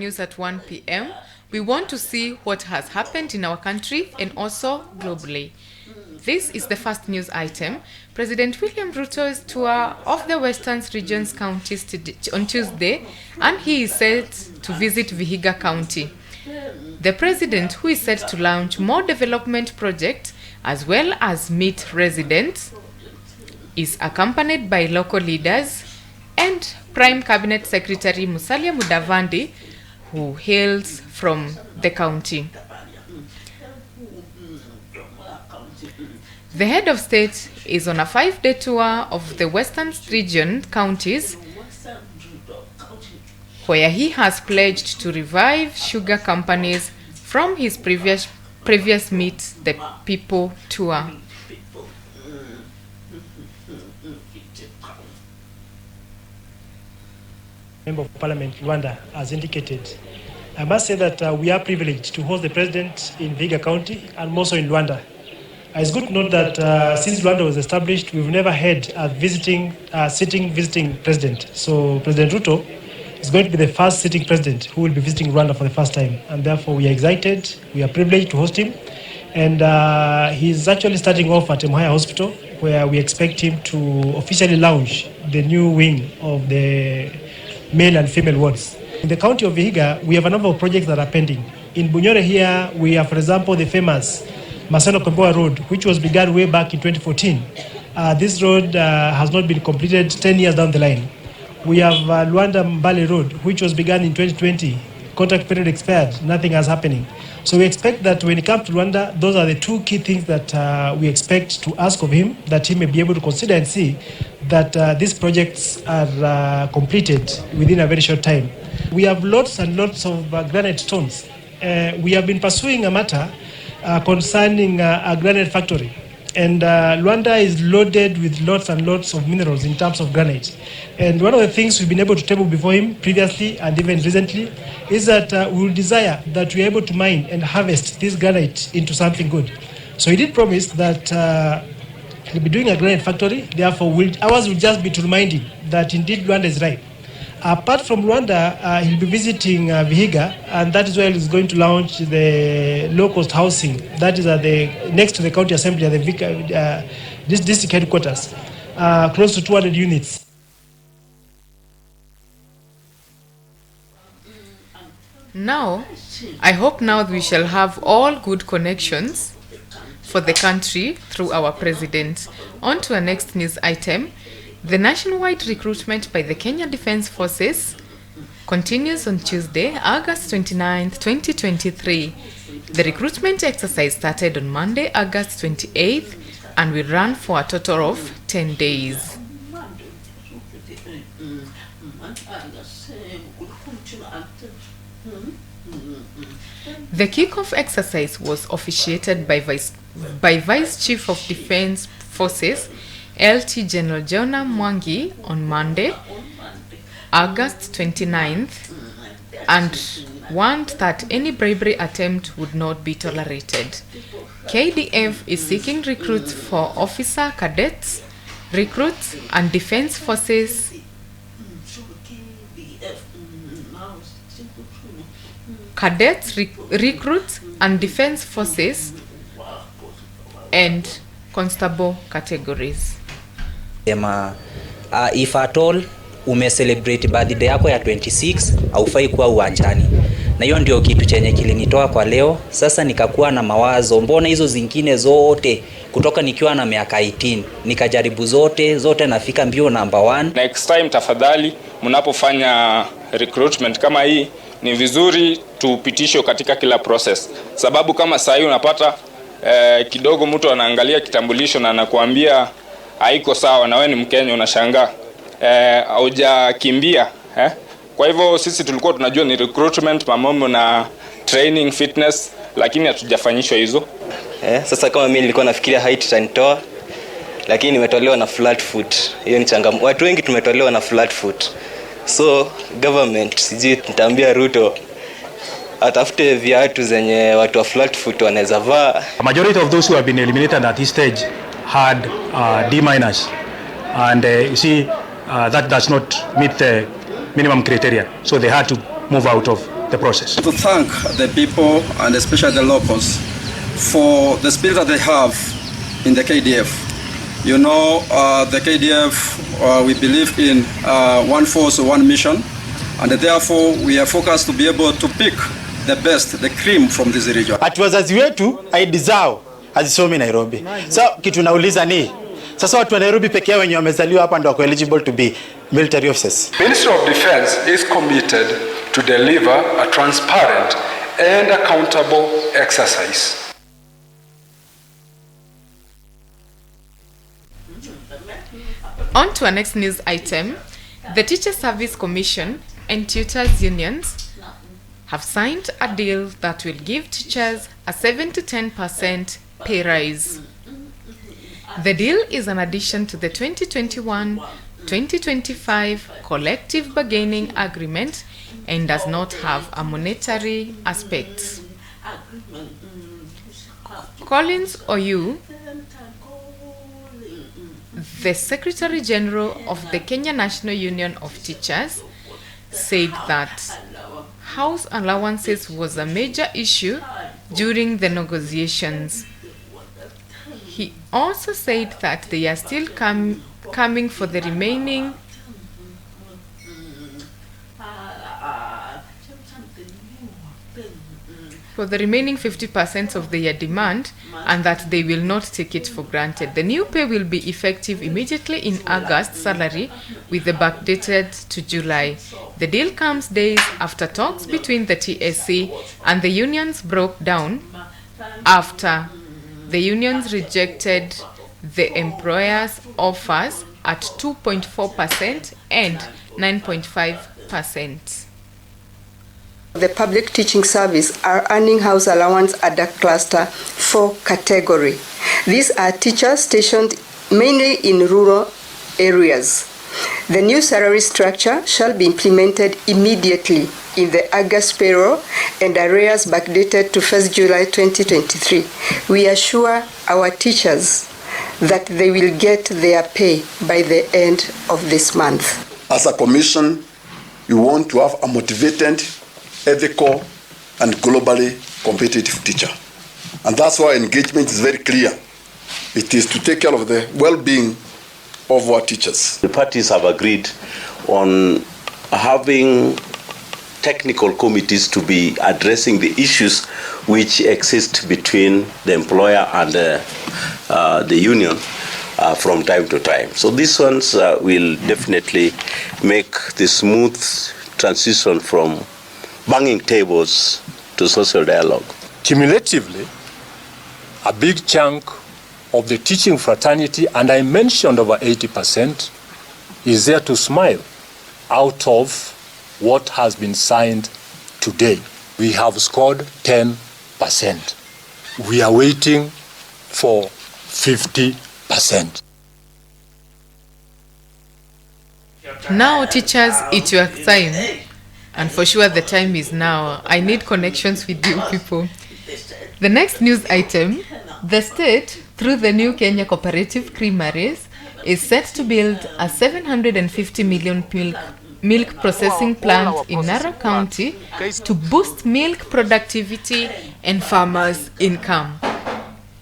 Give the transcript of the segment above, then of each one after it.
news at 1 p.m., we want to see what has happened in our country and also globally. This is the first news item. President William Ruto's tour of the Western region's counties on Tuesday, and he is set to visit Vihiga County. The president, who is set to launch more development projects as well as meet residents, is accompanied by local leaders and Prime Cabinet Secretary Musalia Mudavadi, who hails from the county. The head of state is on a 5-day tour of the Western region counties, where he has pledged to revive sugar companies from his previous Meet the People tour. Member of Parliament Rwanda has indicated. I must say that we are privileged to host the president in Vihiga County and also in Rwanda. It's good to note that since Rwanda was established, we've never had a visiting president. So President Ruto is going to be the first sitting president who will be visiting Rwanda for the first time. And therefore we are excited, we are privileged to host him. And he's actually starting off at Muhaya Hospital, where we expect him to officially launch the new wing of the male and female wards. In the county of Vihiga, we have a number of projects that are pending. In Bunyore here, we have, for example, the famous Maseno Komboa Road, which was begun way back in 2014. This road has not been completed 10 years down the line. We have Luanda Mbale Road, which was begun in 2020. Contract period expired, nothing has happening. So we expect that when it comes to Rwanda, those are the two key things that we expect to ask of him, that he may be able to consider and see that these projects are completed within a very short time. We have lots and lots of granite stones. We have been pursuing a matter concerning a granite factory. And Rwanda is loaded with lots and lots of minerals in terms of granite. And one of the things we've been able to table before him previously and even recently is that we will desire that we are able to mine and harvest this granite into something good. So he did promise that he'll be doing a granite factory. Therefore, ours will just be to remind him that indeed Rwanda is right. Apart from Rwanda, he'll be visiting Vihiga, and that is where he's going to launch the low-cost housing. That is next to the county assembly at the this district headquarters, close to 200 units. Now, I hope now we shall have all good connections for the country through our president. On to our next news item. The nationwide recruitment by the Kenya Defence Forces continues on Tuesday, August 29th, 2023. The recruitment exercise started on Monday, August 28th, and will run for a total of 10 days. The kick-off exercise was officiated by Vice Chief of Defence Forces LT General Jonah Mwangi on Monday, August 29th, and warned that any bribery attempt would not be tolerated. KDF is seeking recruits for officer cadets, recruits, and defense forces. Cadets, recruits, and defense forces, and constable categories. If at all celebrate birthday yako ya 26 haufai kuwa uwanjani. Na hiyo ndio kitu chenye kilinitoa kwa leo. Sasa nikakuwa na mawazo, mbona hizo zingine zote kutoka nikiwa na miaka 18 nikajaribu zote nafika mbio number 1. Next time tafadhali mnapofanya recruitment kama hii ni vizuri tupitisho katika kila process. Sababu kama sasa unapata kidogo mtu anaangalia kitambulisho na anakuambia haiko sawa na wewe ni Mkenya unashangaa haujakimbia Kwa hivyo sisi tulikuwa tunajua ni recruitment pamoja na training fitness, lakini hatujafanyishwa hizo. Sasa kama mimi nilikuwa nafikiria height itanitoa, lakini nimetolewa na flat foot. Hiyo ni changamoto. Watu wengi tumetolewa na flat foot. So government sijui nitaambia Ruto atafute viatu zenye watu wa flat foot wanaweza vaa. A majority of those who have been eliminated at this stage had D-, and you see that does not meet the minimum criteria, so they had to move out of the process. To thank the people and especially the locals for the spirit that they have in the KDF. You know, the KDF, we believe in one force, one mission, and therefore we are focused to be able to pick the best, the cream from this region. Ati wazazi wetu ID zao hazisomi Nairobi. So kitu nauliza ni sasa watu wa Nairobi pekee yao wenye wamezaliwa hapa ndio wako eligible to be military officers. Ministry of Defense is committed to deliver a transparent and accountable exercise. On to our next news item. The Teacher Service Commission and tutors unions have signed a deal that will give teachers a 7 to 10% pay rise. The deal is an addition to the 2021-2025 collective bargaining agreement and does not have a monetary aspect. Collins Oyu, the Secretary General of the Kenya National Union of Teachers, said that house allowances was a major issue during the negotiations. He also said that they are still coming for the remaining 50% of their demand and that they will not take it for granted. The new pay will be effective immediately in August salary with the backdated to July. The deal comes days after talks between the TSC and the unions broke down after the unions rejected the employers' offers at 2.4% and 9.5%. The public teaching service are earning house allowance under cluster 4 category. These are teachers stationed mainly in rural areas. The new salary structure shall be implemented immediately in the August payroll and arrears backdated to 1st July 2023. We assure our teachers that they will get their pay by the end of this month. As a commission, we want to have a motivated, ethical, and globally competitive teacher. And that's why engagement is very clear. It is to take care of the well-being of our teachers. The parties have agreed on having technical committees to be addressing the issues which exist between the employer and the union from time to time. So these ones will definitely make the smooth transition from banging tables to social dialogue. Cumulatively, a big chunk of the teaching fraternity, and I mentioned over 80%, is there to smile out of what has been signed today. We have scored 10%. We are waiting for 50%. Now, teachers, it's your time. And for sure, the time is now. I need connections with you people. The next news item, the state, through the new Kenya Cooperative Creameries, is set to build a 750 million milk processing plant in Narok County to boost milk productivity and farmers' income.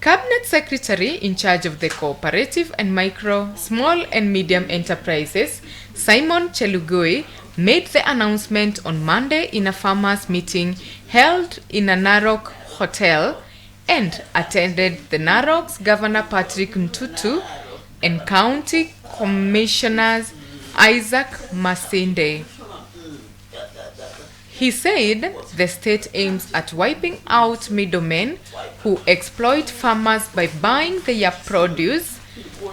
Cabinet Secretary in charge of the cooperative and micro, small and medium enterprises, Simon Chelugui, made the announcement on Monday in a farmers' meeting held in a Narok hotel and attended the Narok's Governor Patrick Ntutu and County Commissioners Isaac Masinde. He said the state aims at wiping out middlemen who exploit farmers by buying their produce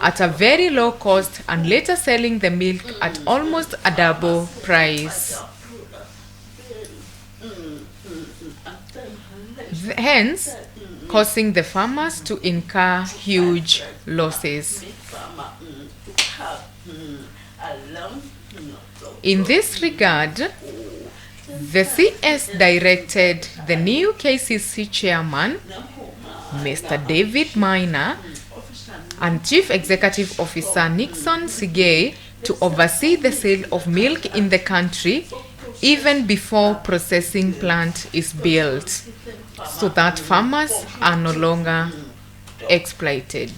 at a very low cost and later selling the milk at almost a double price. Hence, causing the farmers to incur huge losses. In this regard, the CS directed the new KCC chairman, Mr. David Minor, and Chief Executive Officer Nixon Sigei to oversee the sale of milk in the country even before processing plant is built, so that farmers are no longer exploited.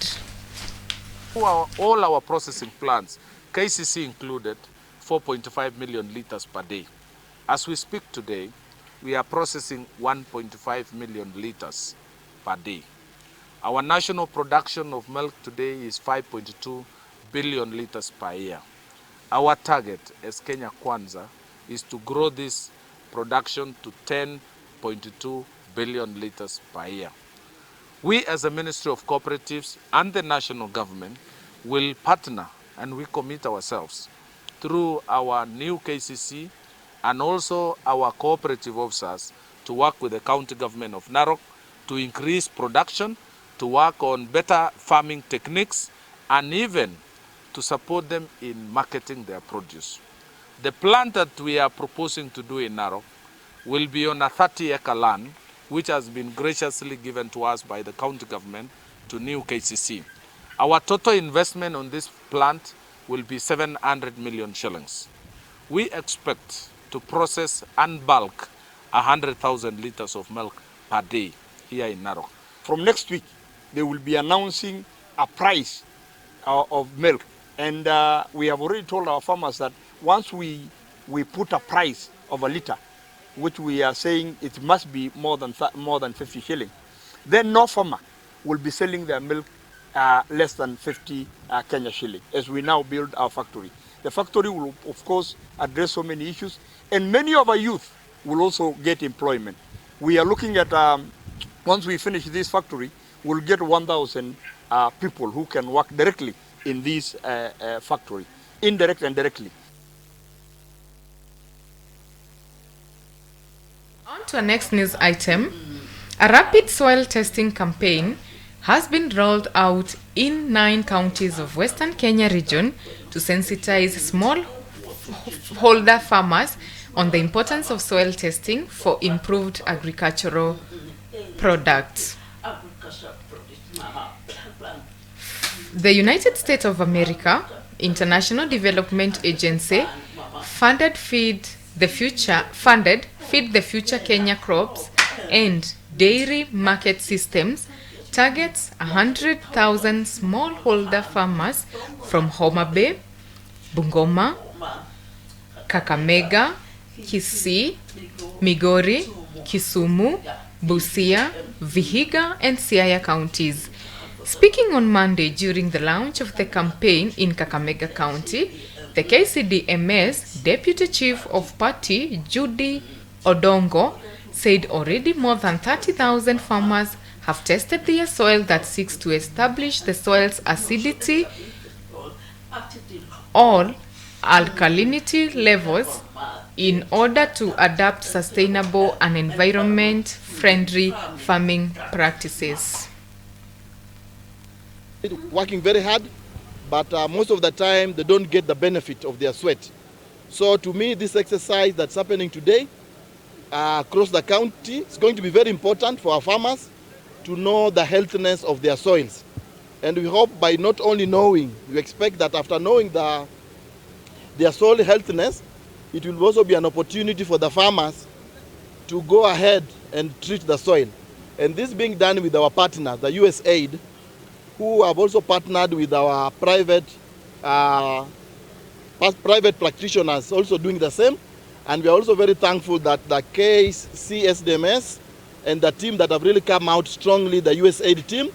All our processing plants, KCC included, 4.5 million liters per day. As we speak today, we are processing 1.5 million liters per day. Our national production of milk today is 5.2 billion liters per year. Our target as Kenya Kwanza is to grow this production to 10.2 billion liters per year. We as a Ministry of Cooperatives and the national government will partner, and we commit ourselves through our new KCC and also our cooperative officers to work with the county government of Narok to increase production, to work on better farming techniques, and even to support them in marketing their produce. The plant that we are proposing to do in Narok will be on a 30-acre land, which has been graciously given to us by the county government to new KCC. Our total investment on this plant will be 700 million shillings. We expect to process and bulk 100,000 liters of milk per day here in Narok. From next week, they will be announcing a price of milk. And we have already told our farmers that once we put a price of a liter, which we are saying it must be more than 50 shilling, then no farmer will be selling their milk less than 50 Kenya shilling as we now build our factory. The factory will, of course, address so many issues, and many of our youth will also get employment. We are looking at, once we finish this factory, we'll get 1,000 people who can work directly in this factory, indirect and directly. On to our next news item. A rapid soil testing campaign has been rolled out in 9 counties of Western Kenya region to sensitize smallholder farmers on the importance of soil testing for improved agricultural products. The United States of America International Development Agency funded Feed the Future Kenya Crops and Dairy Market Systems targets 100,000 smallholder farmers from Homa Bay, Bungoma, Kakamega, Kisii, Migori, Kisumu, Busia, Vihiga, and Siaya counties. Speaking on Monday during the launch of the campaign in Kakamega County, the KCDMS Deputy Chief of Party, Judy Odongo, said already more than 30,000 farmers have tested their soil that seeks to establish the soil's acidity or alkalinity levels in order to adapt sustainable and environment-friendly farming practices. Working very hard, but most of the time they don't get the benefit of their sweat. So to me, this exercise that's happening today across the county is going to be very important for our farmers to know the healthiness of their soils. And we hope by not only knowing, we expect that after knowing their soil healthiness, it will also be an opportunity for the farmers to go ahead and treat the soil. And this being done with our partners, the USAID, who have also partnered with our private practitioners also doing the same. And we are also very thankful that the KCSDMS and the team that have really come out strongly, the USAID team,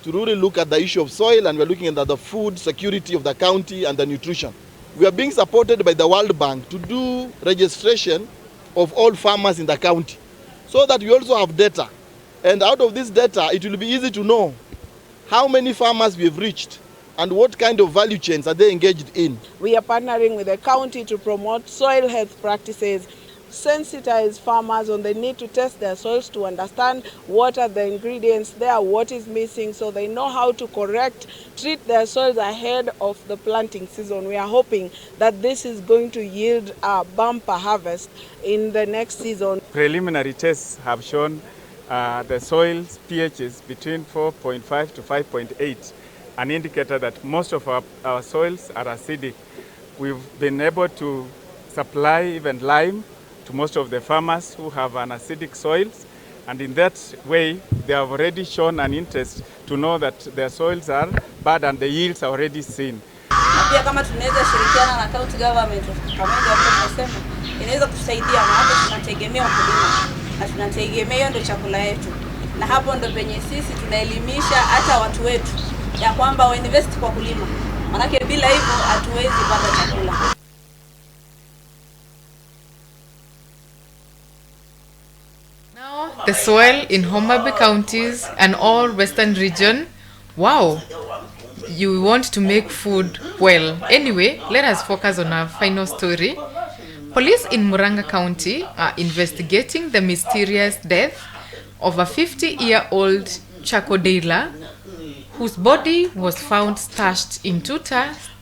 to really look at the issue of soil, and we're looking at the food security of the county and the nutrition. We are being supported by the World Bank to do registration of all farmers in the county so that we also have data. And out of this data, it will be easy to know how many farmers we have reached and what kind of value chains are they engaged in. We are partnering with the county to promote soil health practices, sensitize farmers on the need to test their soils to understand what are the ingredients there, what is missing, so they know how to treat their soils ahead of the planting season. We are hoping that this is going to yield a bumper harvest in the next season. Preliminary tests have shown the soil's pH is between 4.5 to 5.8, an indicator that most of our soils are acidic. We've been able to supply even lime to most of the farmers who have an acidic soils, and in that way they have already shown an interest to know that their soils are bad and the yields are already seen. Na pia kama tunaweza shirikiana na county government of Kakamega hapo tunasema inaweza kusaidia, maana tunategemea ukulima na tunategemea ndio chakula yetu, na hapo ndio penye sisi tunaelimisha hata watu wetu ya kwamba wainvest kwa kulima, manake bila hivyo hatuwezi pata chakula. The soil in Homabay counties and all western region. Wow, you want to make food well. Anyway, let us focus on our final story. Police in Muranga County are investigating the mysterious death of a 50-year-old charcoal dealer whose body was found stashed in two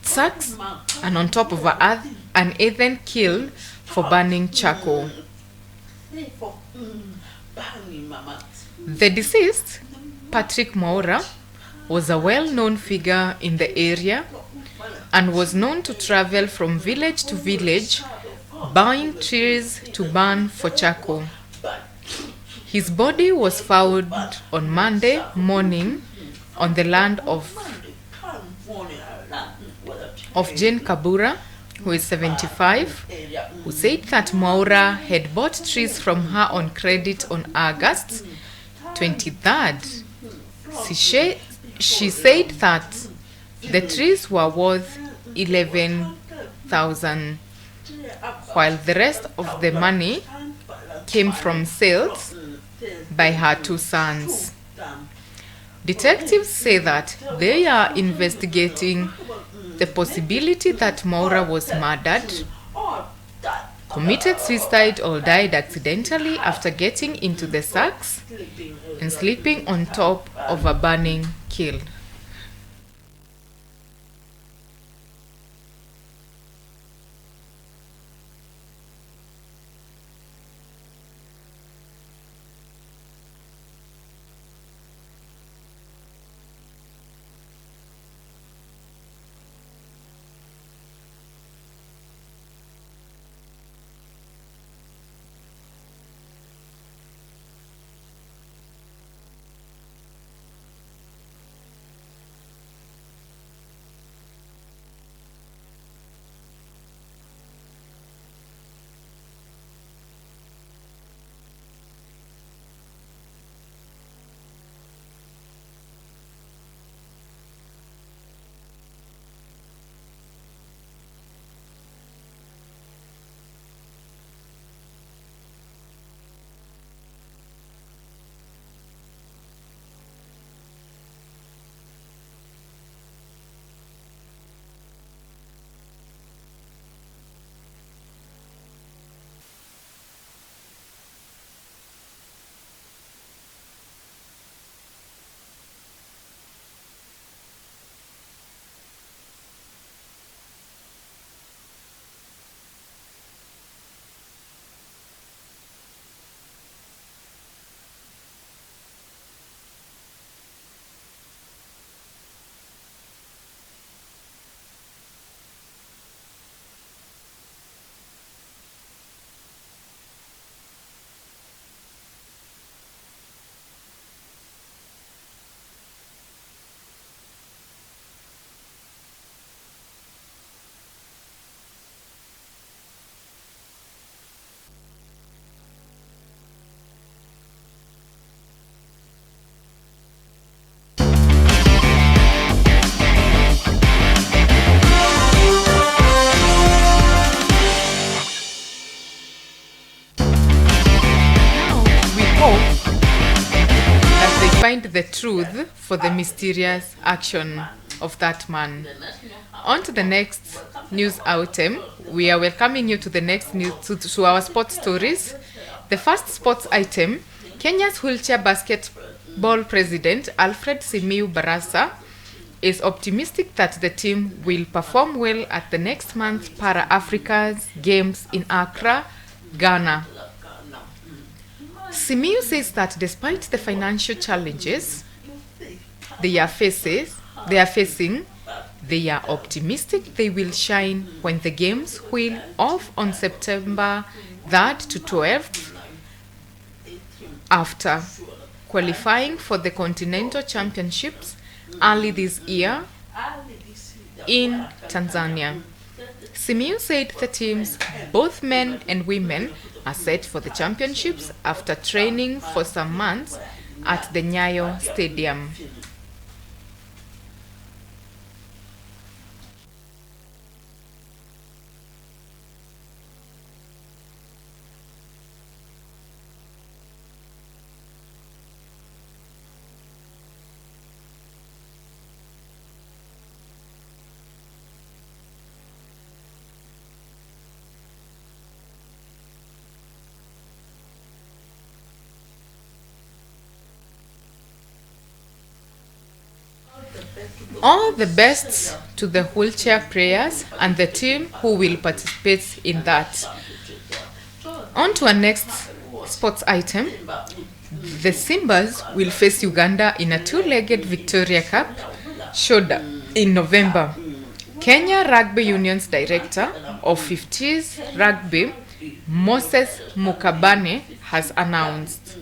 sacks and on top of a earth and then killed for burning charcoal. The deceased, Patrick Maura, was a well-known figure in the area and was known to travel from village to village buying trees to burn for charcoal. His body was found on Monday morning on the land of Jane Kabura, who is 75, who said that Maura had bought trees from her on credit on August 23rd. She said that the trees were worth 11,000, while the rest of the money came from sales by her two sons. Detectives say that they are investigating the possibility that Maura was murdered, committed suicide, or died accidentally after getting into the sacks and sleeping on top of a burning kiln. Find the truth for the mysterious action of that man. On to the next news item. We are welcoming you to the next news to our sports stories. The first sports item: Kenya's wheelchair basketball president Alfred Simiyu Barasa is optimistic that the team will perform well at the next month's Para-Africa's Games in Accra, Ghana. Simiyu says that despite the financial challenges they are facing, they are optimistic they will shine when the games wheel off on September 3rd to 12th after qualifying for the Continental Championships early this year in Tanzania. Simiyu said the teams, both men and women, are set for the championships after training for some months at the Nyayo Stadium. All the best to the wheelchair players and the team who will participate in that. On to our next sports item. The Simbas will face Uganda in a two-legged Victoria Cup shoulder in November. Kenya Rugby Union's director of 50s Rugby, Moses Mukabane, has announced.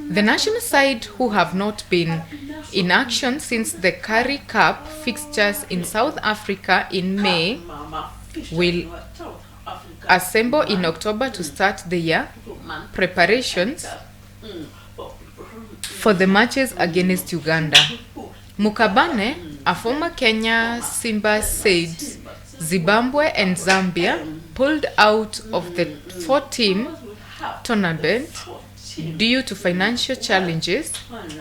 The national side, who have not been in action since the Currie Cup fixtures in South Africa in May, will assemble in October to start the year preparations for the matches against Uganda. Mukabane, a former Kenya Simba, said Zimbabwe and Zambia pulled out of the 4-team tournament due to financial challenges,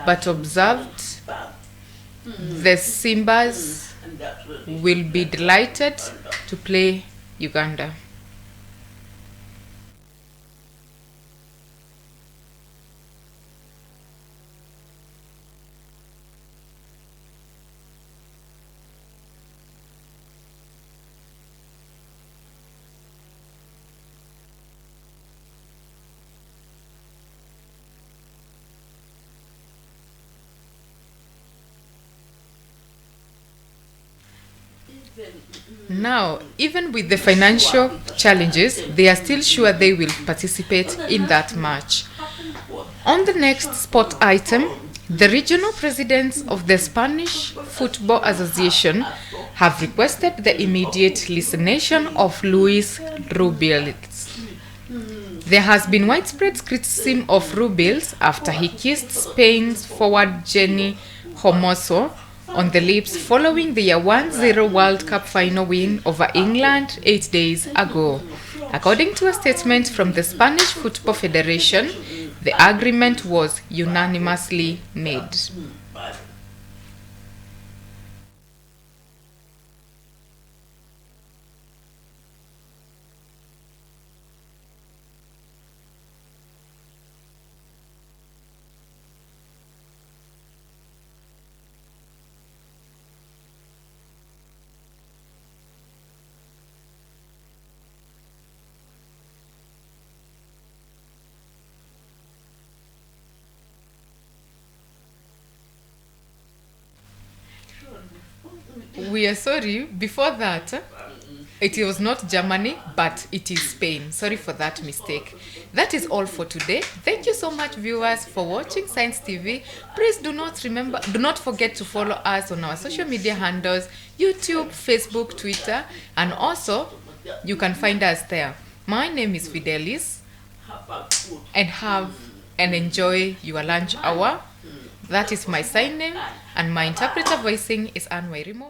but observed the Simbas will be delighted to play Uganda. Now, even with the financial challenges, they are still sure they will participate in that match. On the next sport item, the regional presidents of the Spanish Football Association have requested the immediate resignation of Luis Rubiales. There has been widespread criticism of Rubiales after he kissed Spain's forward Jenny Hermoso on the lips following their 1-0 World Cup final win over England 8 days ago. According to a statement from the Spanish Football Federation, the agreement was unanimously made. We are sorry, before that, it was not Germany, but it is Spain. Sorry for that mistake. That is all for today. Thank you so much, viewers, for watching Science TV. Please do not forget to follow us on our social media handles, YouTube, Facebook, Twitter, and also you can find us there. My name is Fidelis, and have and enjoy your lunch hour. That is my sign name, and my interpreter voicing is Anne Wairimo.